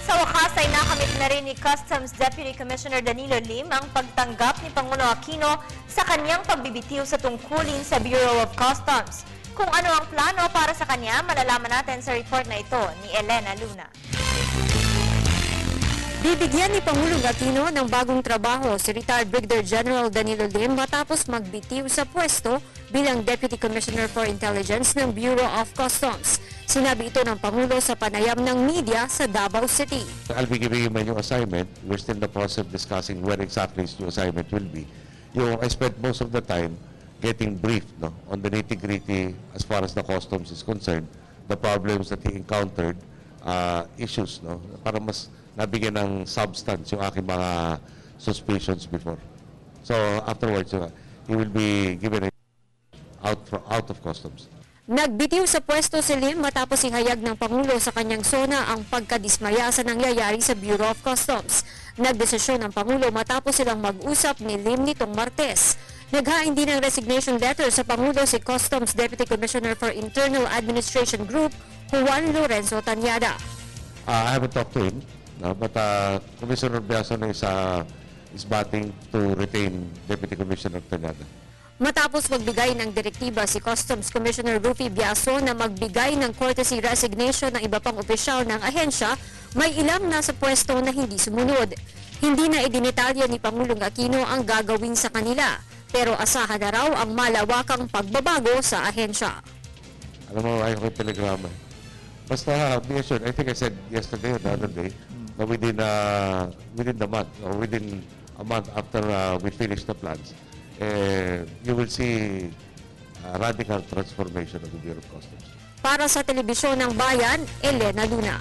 Sa wakas ay nakamit na rin ni Customs Deputy Commissioner Danilo Lim ang pagtanggap ni Pangulo Aquino sa kanyang pagbibitiw sa tungkulin sa Bureau of Customs. Kung ano ang plano para sa kanya, malalaman natin sa report na ito ni Elena Luna. Bibigyan ni Pangulong Aquino ng bagong trabaho si retired Brigadier General Danilo Lim matapos magbitiw sa pwesto bilang Deputy Commissioner for Intelligence ng Bureau of Customs. Sinabi ito ng Pangulo sa panayam ng media sa Davao City. I'll be giving him a new assignment. We're still in the process of discussing where exactly his new assignment will be. I spent most of the time getting briefed on the nitty-gritty as far as the customs is concerned, the problems that he encountered, issues, para mas nabigyan ng substance yung aking mga suspicions before. So afterwards, he will be given out of customs. Nagbitiw sa pwesto si Lim matapos ihayag ng Pangulo sa kanyang sona ang pagkadismaya sa nangyayari sa Bureau of Customs. Nagdesisyon ng Pangulo matapos silang mag-usap ni Lim nitong Martes. Naghain din ng resignation letter sa Pangulo si Customs Deputy Commissioner for Internal Administration Group, Juan Lorenzo Tanyada. I haven't talked to him, but Commissioner Biason is batting to retain Deputy Commissioner Tanyada. Matapos magbigay ng direktiba si Customs Commissioner Rufy Biaso na magbigay ng courtesy resignation ng iba pang opisyal ng ahensya, may ilang nasa pwesto na hindi sumunod. Hindi na idinitalya ni Pangulong Aquino ang gagawin sa kanila, pero asahan na raw ang malawakang pagbabago sa ahensya. Alam mo, ayaw ko yung telegrama. Basta, be assured, I think I said yesterday or the other day, na within the month, or within a month after we finish the plans, you will see a radical transformation of the Bureau of Customs. Para sa Telebisyon ng Bayan, Elena Luna.